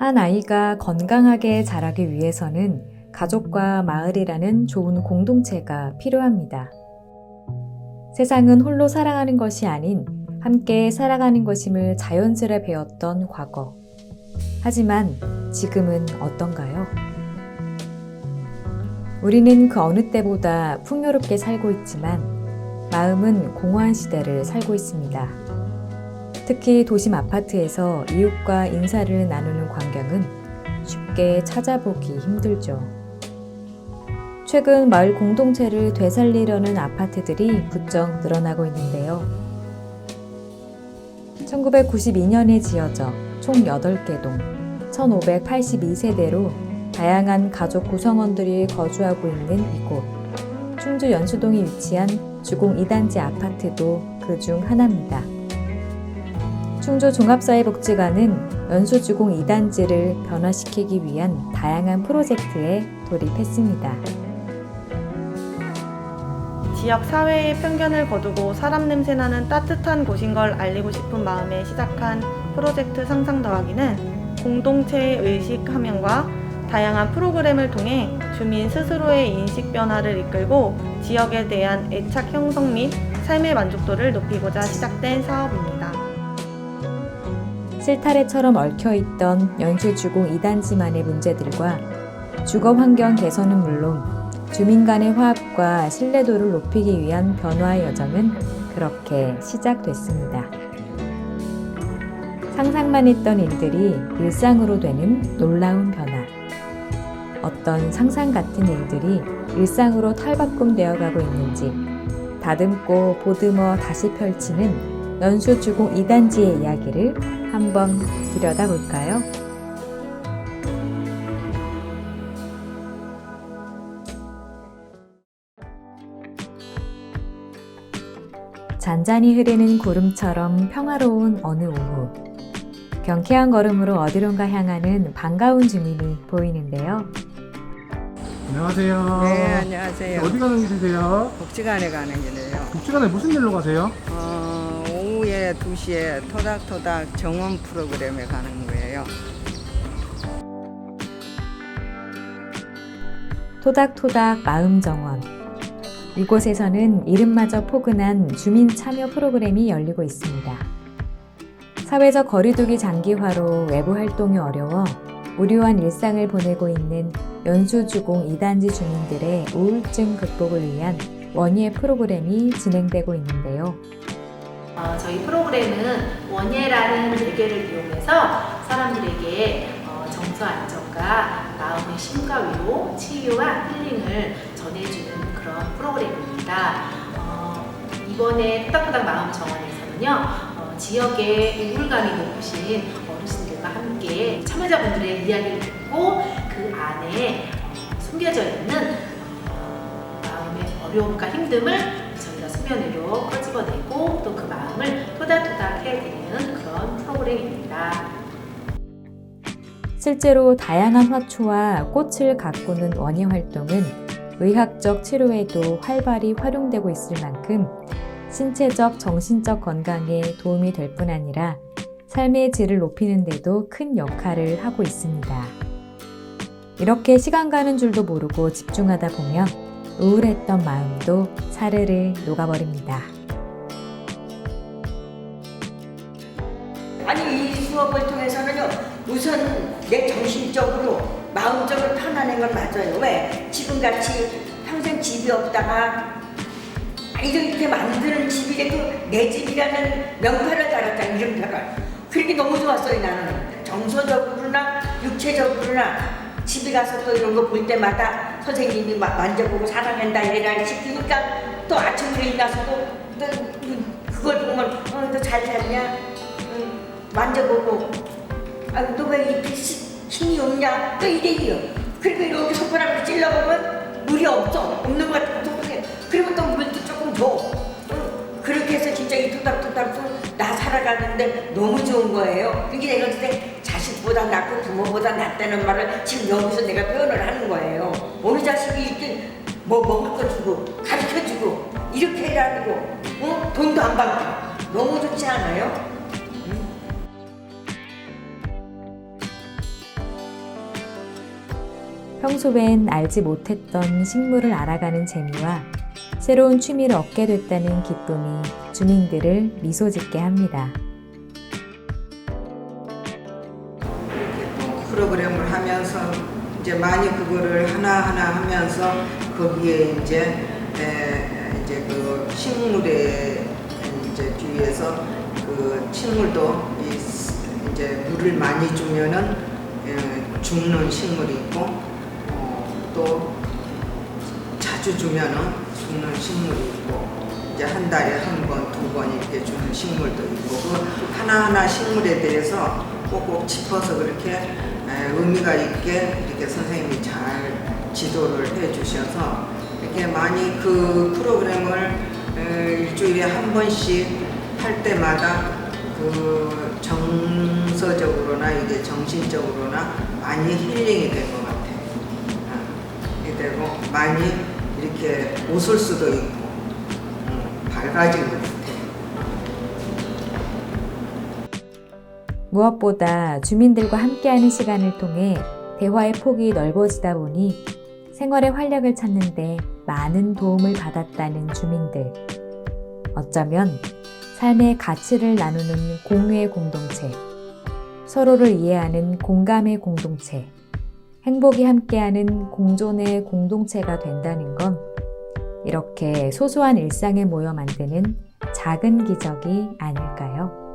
한 아이가 건강하게 자라기 위해서는 가족과 마을이라는 좋은 공동체가 필요합니다. 세상은 홀로 살아가는 것이 아닌 함께 살아가는 것임을 자연스레 배웠던 과거. 하지만 지금은 어떤가요? 우리는 그 어느 때보다 풍요롭게 살고 있지만 마음은 공허한 시대를 살고 있습니다. 특히 도심 아파트에서 이웃과 인사를 나누는 광경은 쉽게 찾아보기 힘들죠. 최근 마을 공동체를 되살리려는 아파트들이 부쩍 늘어나고 있는데요. 1992년에 지어져 총 8개 동, 1582세대로 다양한 가족 구성원들이 거주하고 있는 이곳. 충주 연수동에 위치한 주공 2단지 아파트도 그중 하나입니다. 충주 종합사회복지관은 연수주공 2단지를 변화시키기 위한 다양한 프로젝트에 돌입했습니다. 지역 사회의 편견을 거두고 사람 냄새나는 따뜻한 곳인 걸 알리고 싶은 마음에 시작한 프로젝트 상상 더하기는 공동체의 의식 함양과 다양한 프로그램을 통해 주민 스스로의 인식 변화를 이끌고 지역에 대한 애착 형성 및 삶의 만족도를 높이고자 시작된 사업입니다. 실타래처럼 얽혀있던 연수주공 2단지만의 문제들과 주거 환경 개선은 물론 주민 간의 화합과 신뢰도를 높이기 위한 변화의 여정은 그렇게 시작됐습니다. 상상만 했던 일들이 일상으로 되는 놀라운 변화. 어떤 상상 같은 일들이 일상으로 탈바꿈되어 가고 있는지 다듬고 보듬어 다시 펼치는 연수주공 2단지의 이야기를 한번 들여다볼까요? 잔잔히 흐르는 구름처럼 평화로운 어느 오후. 경쾌한 걸음으로 어디론가 향하는 반가운 주민이 보이는데요. 안녕하세요. 네, 안녕하세요. 어디 가는 길이세요? 복지관에 가는 길이에요. 복지관에 무슨 일로 가세요? 오후에 2시에 토닥토닥 정원 프로그램에 가는 거예요. 토닥토닥 마음정원. 이곳에서는 이름마저 포근한 주민 참여 프로그램이 열리고 있습니다. 사회적 거리두기 장기화로 외부 활동이 어려워 무료한 일상을 보내고 있는 연수주공 2단지 주민들의 우울증 극복을 위한 원예 프로그램이 진행되고 있는데요. 저희 프로그램은 원예라는 매개를 이용해서 사람들에게 정서 안정과 마음의 심과 위로, 치유와 힐링을 전해주는 그런 프로그램입니다. 이번에 토닥토닥 마음 정원에서는요, 지역의 우울감이 높으신 어르신들과 함께 참여자분들의 이야기를 듣고 그 안에 숨겨져 있는 마음의 어려움과 힘듦을 저희가 수면으로 꺼집어내고 또 그 마음을 토닥토닥 해드리는 그런 프로그램입니다. 실제로 다양한 화초와 꽃을 가꾸는 원예 활동은 의학적 치료에도 활발히 활용되고 있을 만큼 신체적, 정신적 건강에 도움이 될 뿐 아니라 삶의 질을 높이는 데도 큰 역할을 하고 있습니다. 이렇게 시간 가는 줄도 모르고 집중하다 보면 우울했던 마음도 사르르 녹아버립니다. 아니 이 수업을 통해서는요 우선 내 정신적으로 마음적으로 편안한 건 맞아요. 왜? 지금같이 평생 집이 없다가 이렇게 만드는 집이라도 내 집이라는 명패를 달았다. 이름표를. 그게 너무 좋았어요. 나는 정서적으로나 육체적으로나 집에 가서 또 이런 거 볼 때마다 선생님이 만져보고 사랑한다 이래라 시키니까 또 아침에 일어나서도 또 그걸 보면 너 잘 잤냐? 만져보고 너 왜 이렇게 힘이 없냐? 또 이래요. 그리고 이렇게 손가락을 찔러보면 물이 없는 것 같아서 그러면 또 물도 조금 줘. 그렇게 해서 진짜 이 토닥토닥 나 살아가는데 너무 좋은 거예요. 그게 내가 그때 자식보다 낫고 부모보다 낫다는 말을 지금 여기서 내가 표현을 하는 거예요. 어느 자식이 이렇게 뭐 먹을 거 주고 가르쳐주고 이렇게 해라고 돈도 안 받고 너무 좋지 않아요? 평소엔 알지 못했던 식물을 알아가는 재미와 새로운 취미를 얻게 됐다는 기쁨이 주민들을 미소 짓게 합니다. 프로그램을 하면서 이제 많이 그거를 하나하나 하면서 거기에 이제 그 식물에 이제 뒤에서 그 식물도 이제 물을 많이 주면은 죽는 식물이 있고 또 자주 주면은 죽는 식물이 있고 이제 한 달에 한 번, 두 번 이렇게 주는 식물도 있고 그 하나하나 식물에 대해서 꼭꼭 짚어서 그렇게 의미가 있게 이렇게 선생님이 잘 지도를 해 주셔서 이렇게 많이 그 프로그램을 일주일에 한 번씩 할 때마다 그 정서적으로나 이게 정신적으로나 많이 힐링이 된 것 같아요. 되고 많이 이렇게 웃을 수도 있고 밝아진 것 같아요. 무엇보다 주민들과 함께하는 시간을 통해 대화의 폭이 넓어지다 보니 생활의 활력을 찾는데 많은 도움을 받았다는 주민들. 어쩌면 삶의 가치를 나누는 공유의 공동체, 서로를 이해하는 공감의 공동체, 행복이 함께하는 공존의 공동체가 된다는 건 이렇게 소소한 일상에 모여 만드는 작은 기적이 아닐까요?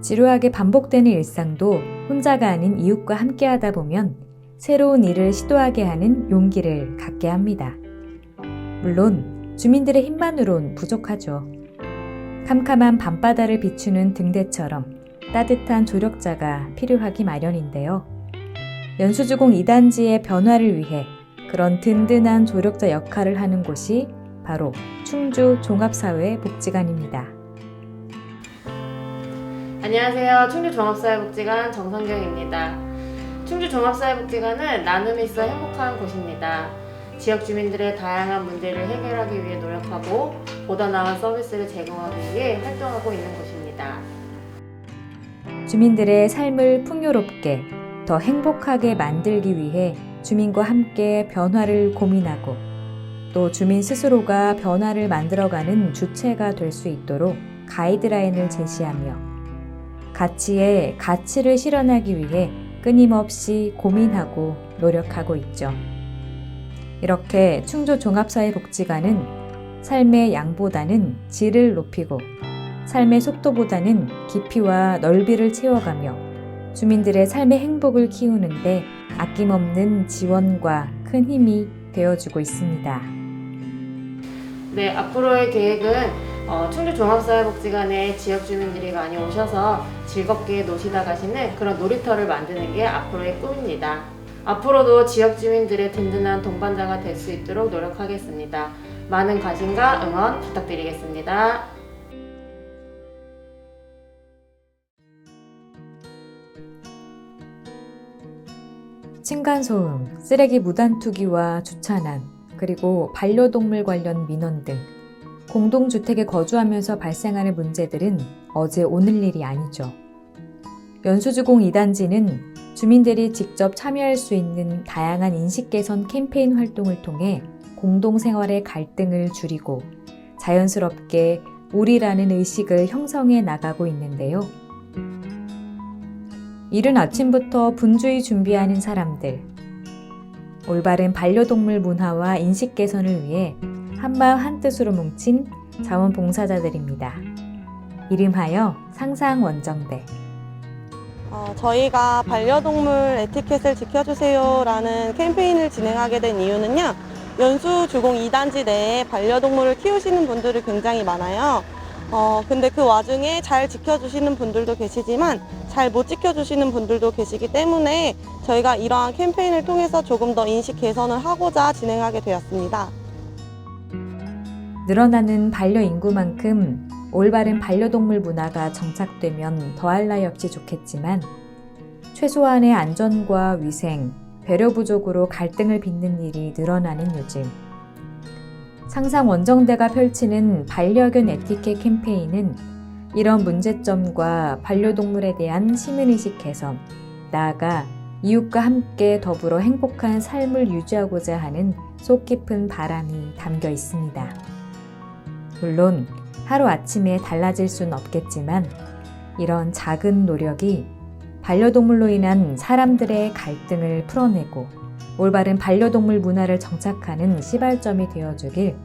지루하게 반복되는 일상도 혼자가 아닌 이웃과 함께하다 보면 새로운 일을 시도하게 하는 용기를 갖게 합니다. 물론 주민들의 힘만으론 부족하죠. 캄캄한 밤바다를 비추는 등대처럼 따뜻한 조력자가 필요하기 마련인데요. 연수주공 2단지의 변화를 위해 그런 든든한 조력자 역할을 하는 곳이 바로 충주 종합사회복지관입니다. 안녕하세요. 충주종합사회복지관 정성경입니다. 충주종합사회복지관은 나눔이 있어 행복한 곳입니다. 지역 주민들의 다양한 문제를 해결하기 위해 노력하고 보다 나은 서비스를 제공하기 위해 활동하고 있는 곳입니다. 주민들의 삶을 풍요롭게, 더 행복하게 만들기 위해 주민과 함께 변화를 고민하고 또 주민 스스로가 변화를 만들어가는 주체가 될 수 있도록 가이드라인을 제시하며 가치에 가치를 실현하기 위해 끊임없이 고민하고 노력하고 있죠. 이렇게 충주 종합사회복지관은 삶의 양보다는 질을 높이고 삶의 속도보다는 깊이와 넓이를 채워가며 주민들의 삶의 행복을 키우는데 아낌없는 지원과 큰 힘이 되어주고 있습니다. 네, 앞으로의 계획은 충주종합사회복지관에 지역 주민들이 많이 오셔서 즐겁게 노시다 가시는 그런 놀이터를 만드는 게 앞으로의 꿈입니다. 앞으로도 지역 주민들의 든든한 동반자가 될 수 있도록 노력하겠습니다. 많은 관심과 응원 부탁드리겠습니다. 층간소음, 쓰레기 무단 투기와 주차난, 그리고 반려동물 관련 민원 등 공동주택에 거주하면서 발생하는 문제들은 어제 오늘 일이 아니죠. 연수주공 2단지는 주민들이 직접 참여할 수 있는 다양한 인식 개선 캠페인 활동을 통해 공동생활의 갈등을 줄이고 자연스럽게 우리라는 의식을 형성해 나가고 있는데요. 이른 아침부터 분주히 준비하는 사람들, 올바른 반려동물 문화와 인식 개선을 위해 한마음 한뜻으로 뭉친 자원봉사자들입니다. 이름하여 상상원정대. 저희가 반려동물 에티켓을 지켜주세요라는 캠페인을 진행하게 된 이유는요. 연수주공 2단지 내에 반려동물을 키우시는 분들이 굉장히 많아요. 근데 그 와중에 잘 지켜주시는 분들도 계시지만 잘 못 지켜주시는 분들도 계시기 때문에 저희가 이러한 캠페인을 통해서 조금 더 인식 개선을 하고자 진행하게 되었습니다. 늘어나는 반려인구만큼 올바른 반려동물 문화가 정착되면 더할 나위 없이 좋겠지만 최소한의 안전과 위생, 배려 부족으로 갈등을 빚는 일이 늘어나는 요즘. 상상원정대가 펼치는 반려견 에티켓 캠페인은 이런 문제점과 반려동물에 대한 시민의식 개선, 나아가 이웃과 함께 더불어 행복한 삶을 유지하고자 하는 속 깊은 바람이 담겨 있습니다. 물론 하루아침에 달라질 순 없겠지만 이런 작은 노력이 반려동물로 인한 사람들의 갈등을 풀어내고 올바른 반려동물 문화를 정착하는 시발점이 되어주길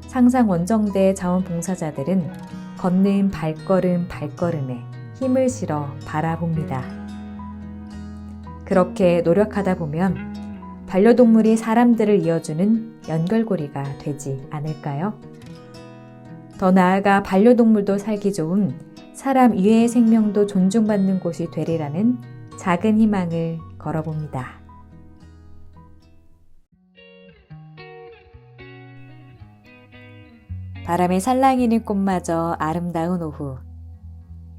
상상원정대 자원봉사자들은 걷는 발걸음에 힘을 실어 바라봅니다. 그렇게 노력하다 보면 반려동물이 사람들을 이어주는 연결고리가 되지 않을까요? 더 나아가 반려동물도 살기 좋은 사람 이외의 생명도 존중받는 곳이 되리라는 작은 희망을 걸어봅니다. 바람에 살랑이는 꽃마저 아름다운 오후.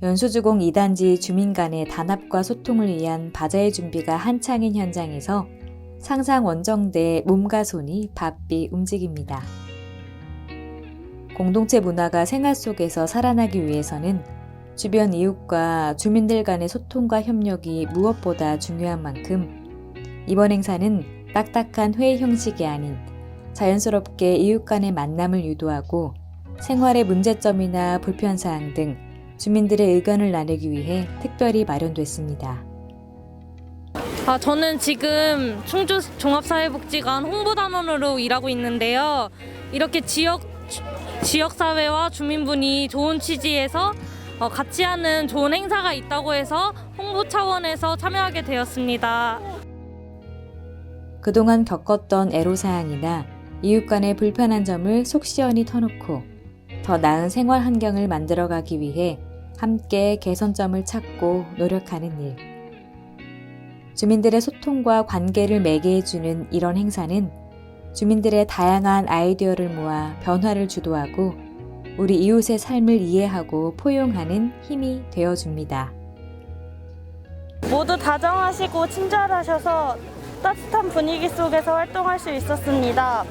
연수주공 2단지 주민 간의 단합과 소통을 위한 바자회 준비가 한창인 현장에서 상상원정대의 몸과 손이 바삐 움직입니다. 공동체 문화가 생활 속에서 살아나기 위해서는 주변 이웃과 주민들 간의 소통과 협력이 무엇보다 중요한 만큼 이번 행사는 딱딱한 회의 형식이 아닌 자연스럽게 이웃 간의 만남을 유도하고 생활의 문제점이나 불편사항 등 주민들의 의견을 나누기 위해 특별히 마련됐습니다. 저는 지금 충주 종합사회복지관 홍보단원으로 일하고 있는데요. 이렇게 지역사회와 주민분이 좋은 취지에서 같이 하는 좋은 행사가 있다고 해서 홍보 차원에서 참여하게 되었습니다. 그동안 겪었던 애로사항이나 이웃 간의 불편한 점을 속 시원히 터놓고 더 나은 생활 환경을 만들어가기 위해 함께 개선점을 찾고 노력하는 일. 주민들의 소통과 관계를 매개해주는 이런 행사는 주민들의 다양한 아이디어를 모아 변화를 주도하고 우리 이웃의 삶을 이해하고 포용하는 힘이 되어줍니다. 모두 다정하시고 친절하셔서 따뜻한 분위기 속에서 활동할 수 있었습니다.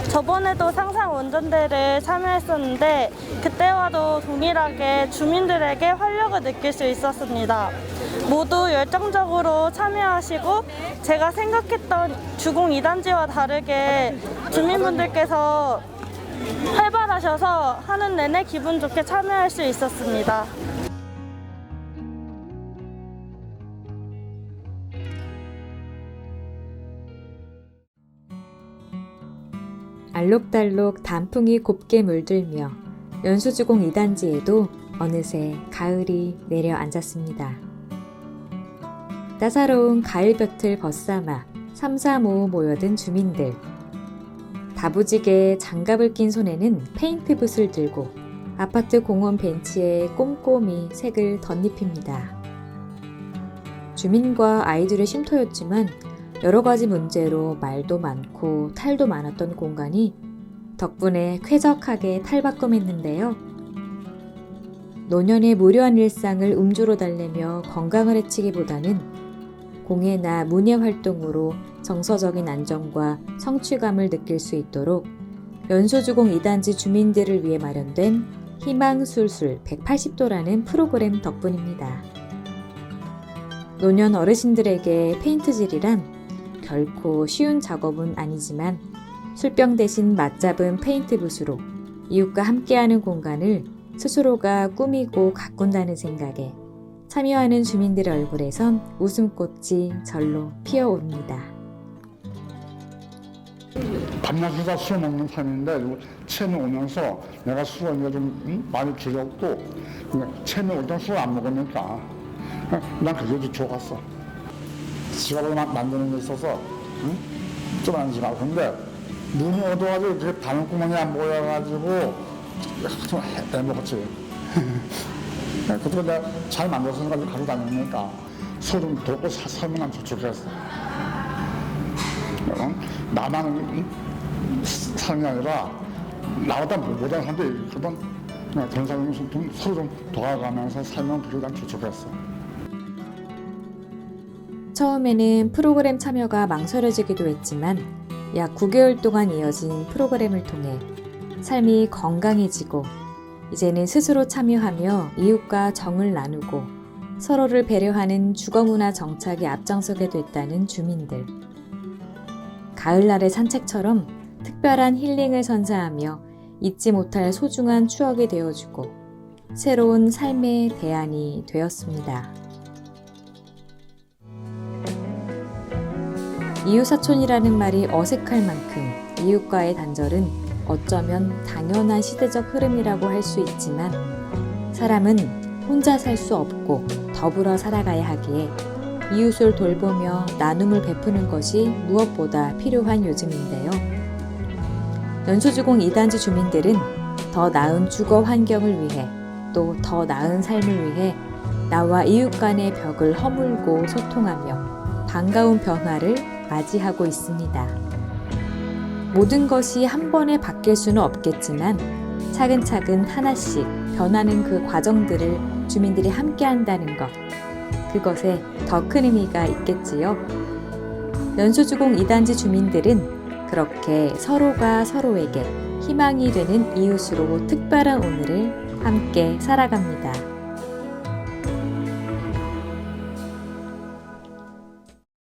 저번에도 상상원전대를 참여했었는데 그때와도 동일하게 주민들에게 활력을 느낄 수 있었습니다. 모두 열정적으로 참여하시고 제가 생각했던 주공 2단지와 다르게 주민분들께서 활발하셔서 하는 내내 기분 좋게 참여할 수 있었습니다. 알록달록 단풍이 곱게 물들며 연수주공 2단지에도 어느새 가을이 내려앉았습니다. 따사로운 가을볕을 벗삼아 삼삼오오 모여든 주민들. 다부지게 장갑을 낀 손에는 페인트붓을 들고 아파트 공원 벤치에 꼼꼼히 색을 덧입힙니다. 주민과 아이들의 쉼터였지만 여러 가지 문제로 말도 많고 탈도 많았던 공간이 덕분에 쾌적하게 탈바꿈했는데요. 노년의 무료한 일상을 음주로 달래며 건강을 해치기보다는 공예나 문예 활동으로 정서적인 안정과 성취감을 느낄 수 있도록 연수주공 2단지 주민들을 위해 마련된 희망술술 180도라는 프로그램 덕분입니다. 노년 어르신들에게 페인트질이란 결코 쉬운 작업은 아니지만 술병 대신 맞잡은 페인트붓으로 이웃과 함께하는 공간을 스스로가 꾸미고 가꾼다는 생각에 참여하는 주민들의 얼굴에선 웃음꽃이 절로 피어오릅니다. 밤낮마다 술 먹는 편인데 체면 오면서 내가 술을 이제 좀 많이 줄였고 체면 올 때 술 안 먹으니까 난 그게 좀 좋았어. 지갑을 만드는 데 있어서 좀 안 지나고 근데 눈이 어두워가지고 이렇게 바늘구멍이 안 보여가지고 좀 해먹었지. 그때 내가 잘 만들어서 가지고 다니니까 술 좀 돕고 살면 난 좋겠어. 나만 사는 게 아니라 나보다 못한 사람들이 있거든. 그런 사람이 서로 좀 도와가면서 살면 그게 난 좋겠어. 처음에는 프로그램 참여가 망설여지기도 했지만 약 9개월 동안 이어진 프로그램을 통해 삶이 건강해지고 이제는 스스로 참여하며 이웃과 정을 나누고 서로를 배려하는 주거문화 정착에 앞장서게 됐다는 주민들. 가을날의 산책처럼 특별한 힐링을 선사하며 잊지 못할 소중한 추억이 되어주고 새로운 삶의 대안이 되었습니다. 이웃사촌이라는 말이 어색할 만큼 이웃과의 단절은 어쩌면 당연한 시대적 흐름이라고 할 수 있지만 사람은 혼자 살 수 없고 더불어 살아가야 하기에 이웃을 돌보며 나눔을 베푸는 것이 무엇보다 필요한 요즘인데요. 연수주공 2단지 주민들은 더 나은 주거 환경을 위해 또 더 나은 삶을 위해 나와 이웃 간의 벽을 허물고 소통하며 반가운 변화를 맞이하고 있습니다. 모든 것이 한 번에 바뀔 수는 없겠지만 차근차근 하나씩 변하는 그 과정들을 주민들이 함께 한다는 것, 그것에 더 큰 의미가 있겠지요. 연수주공 2단지 주민들은 그렇게 서로가 서로에게 희망이 되는 이웃으로 특별한 오늘을 함께 살아갑니다.